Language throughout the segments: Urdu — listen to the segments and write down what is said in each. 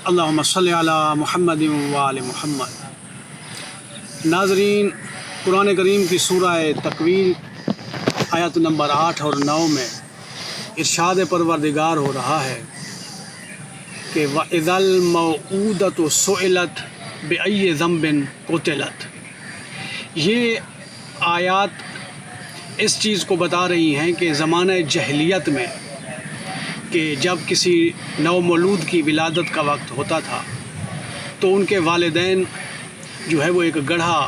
اللہم صلی علی محمد و آل محمد۔ ناظرین، قرآن کریم کی سورہ تکویر آیت نمبر 8 اور 9 میں ارشاد پروردگار ہو رہا ہے کہ وَإِذَا الْمَوْءُودَةُ سُئِلَتْ بِأَيِّ ذَنبٍ قُتِلَتْ۔ یہ آیات اس چیز کو بتا رہی ہیں کہ زمانہ جاہلیت میں کہ جب کسی نو مولود کی ولادت کا وقت ہوتا تھا تو ان کے والدین جو ہے وہ ایک گڑھا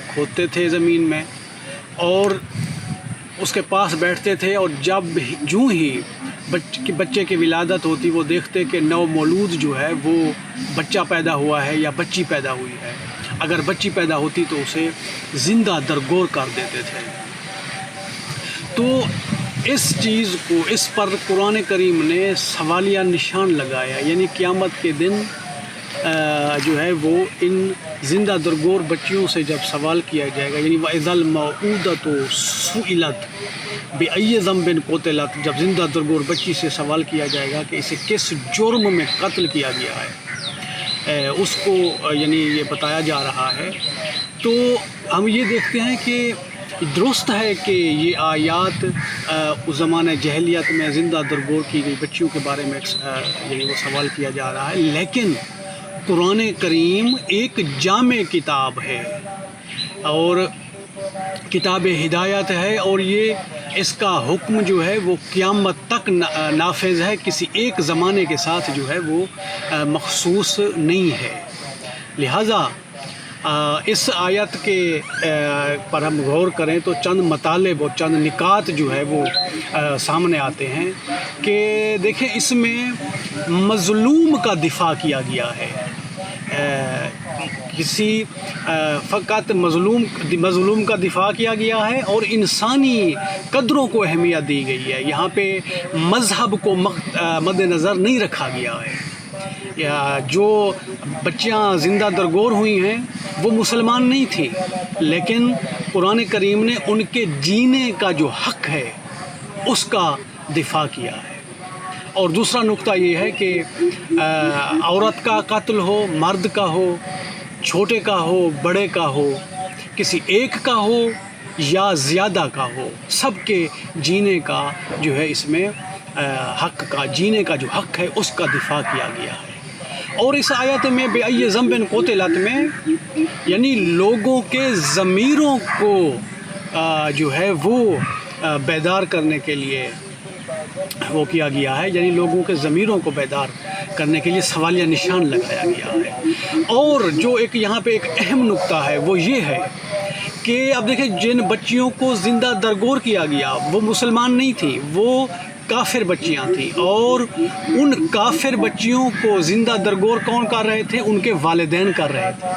کھودتے تھے زمین میں اور اس کے پاس بیٹھتے تھے، اور جب جوں ہی بچے کی ولادت ہوتی وہ دیکھتے کہ نو مولود جو ہے وہ بچہ پیدا ہوا ہے یا بچی پیدا ہوئی ہے۔ اگر بچی پیدا ہوتی تو اسے زندہ درگور کر دیتے تھے۔ تو اس چیز کو، اس پر قرآن کریم نے سوالیہ نشان لگایا، یعنی قیامت کے دن جو ہے وہ ان زندہ درگور بچیوں سے جب سوال کیا جائے گا، یعنی وَإِذَا الْمَوْءُودَةُ سُئِلَتْ بِأَيِّ ذَنبٍ قُتِلَتْ، جب زندہ درگور بچی سے سوال کیا جائے گا کہ اسے کس جرم میں قتل کیا گیا ہے، اس کو یعنی یہ بتایا جا رہا ہے۔ تو ہم یہ دیکھتے ہیں کہ درست ہے کہ یہ آیات اس زمانہ جاہلیت میں زندہ درگور کی گئی بچیوں کے بارے میں یعنی وہ سوال کیا جا رہا ہے، لیکن قرآن کریم ایک جامع کتاب ہے اور کتاب ہدایت ہے، اور یہ اس کا حکم جو ہے وہ قیامت تک نافذ ہے، کسی ایک زمانے کے ساتھ جو ہے وہ مخصوص نہیں ہے۔ لہٰذا اس آیت کے پر ہم غور کریں تو چند مطالب اور چند نکات جو ہے وہ سامنے آتے ہیں کہ دیکھیں اس میں مظلوم کا دفاع کیا گیا ہے، کسی فقط مظلوم کا دفاع کیا گیا ہے اور انسانی قدروں کو اہمیت دی گئی ہے۔ یہاں پہ مذہب کو مد نظر نہیں رکھا گیا ہے۔ جو بچیاں زندہ درگور ہوئی ہیں وہ مسلمان نہیں تھیں، لیکن قرآن کریم نے ان کے جینے کا جو حق ہے اس کا دفاع کیا ہے۔ اور دوسرا نقطہ یہ ہے کہ عورت کا قتل ہو، مرد کا ہو، چھوٹے کا ہو، بڑے کا ہو، کسی ایک کا ہو یا زیادہ کا ہو، سب کے جینے کا جو ہے اس میں حق کا، جینے کا جو حق ہے اس کا دفاع کیا گیا ہے۔ اور اس آیت میں بِأَيِّ ذَنبٍ قُتِلَتْ میں یعنی لوگوں کے ضمیروں کو جو ہے وہ بیدار کرنے کے لیے وہ کیا گیا ہے، یعنی لوگوں کے ضمیروں کو بیدار کرنے کے لیے سوالیہ نشان لگایا گیا ہے۔ اور جو ایک یہاں پہ ایک اہم نقطہ ہے وہ یہ ہے کہ اب دیکھیں جن بچیوں کو زندہ درگور کیا گیا وہ مسلمان نہیں تھیں، وہ کافر بچیاں تھیں، اور ان کافر بچیوں کو زندہ درگور کون کر رہے تھے؟ ان کے والدین کر رہے تھے۔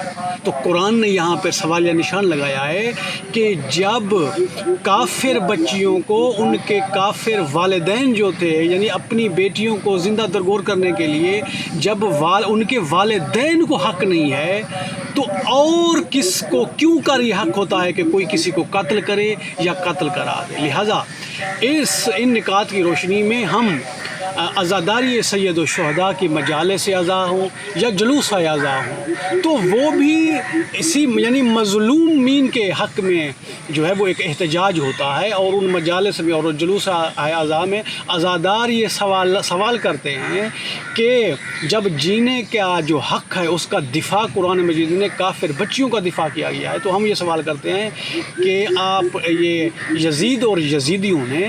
تو قرآن نے یہاں پر سوالیہ نشان لگایا ہے کہ جب کافر بچیوں کو ان کے کافر والدین جو تھے، یعنی اپنی بیٹیوں کو زندہ درگور کرنے کے لیے جب ان کے والدین کو حق نہیں ہے تو اور کس کو کیوں کر یہ حق ہوتا ہے کہ کوئی کسی کو قتل کرے یا قتل کرا دے؟ لہٰذا ان نکات کی روشنی میں ہم عزاداری سید الشہداء کی مجالس سے عزا ہوں یا جلوس عزا ہوں تو وہ بھی اسی یعنی مظلومین کے حق میں جو ہے وہ ایک احتجاج ہوتا ہے، اور ان مجالس میں اور جلوس عزا میں عزادار یہ سوال کرتے ہیں کہ جب جینے کا جو حق ہے اس کا دفاع قرآن مجید نے کافر بچیوں کا دفاع کیا گیا ہے، تو ہم یہ سوال کرتے ہیں کہ آپ یہ یزید اور یزیدیوں نے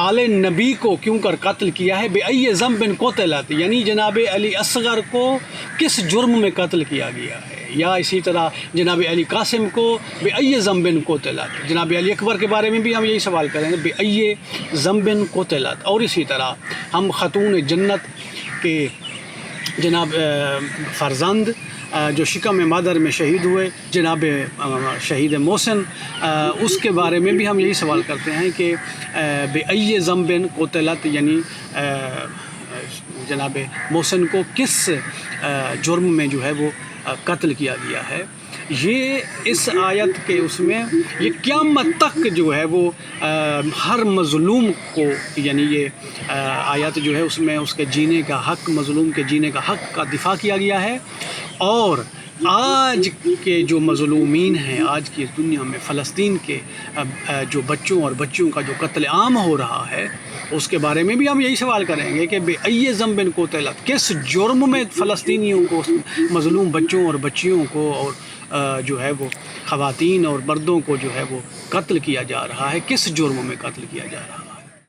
آل نبی کو کیوں کر قتل کیا ہے؟ بِأَيِّ ذَنبٍ قُتِلَتْ، یعنی جناب علی اصغر کو کس جرم میں قتل کیا گیا ہے؟ یا اسی طرح جناب علی قاسم کو بِأَيِّ ذَنبٍ قُتِلَتْ، جناب علی اکبر کے بارے میں بھی ہم یہی سوال کریں گے بِأَيِّ ذَنبٍ قُتِلَتْ۔ اور اسی طرح ہم خاتون جنت کے جناب فرزند جو شکم مادر میں شہید ہوئے، جناب شہید محسن، اس کے بارے میں بھی ہم یہی سوال کرتے ہیں کہ بِأَيِّ ذَنبٍ قُتِلَتْ، یعنی جناب محسن کو کس جرم میں جو ہے وہ قتل کیا گیا ہے؟ یہ اس آیت کے اس میں یہ قیامت تک جو ہے وہ ہر مظلوم کو، یعنی یہ آیت جو ہے اس میں اس کے جینے کا حق، مظلوم کے جینے کا حق کا دفاع کیا گیا ہے. اور آج کے جو مظلومین ہیں، آج کی دنیا میں فلسطین کے جو بچوں اور بچیوں کا جو قتل عام ہو رہا ہے، اس کے بارے میں بھی ہم یہی سوال کریں گے کہ بے ای ذنب قتلت، کس جرم میں فلسطینیوں کو، مظلوم بچوں اور بچیوں کو اور جو ہے وہ خواتین اور مردوں کو جو ہے وہ قتل کیا جا رہا ہے، کس جرم میں قتل کیا جا رہا ہے.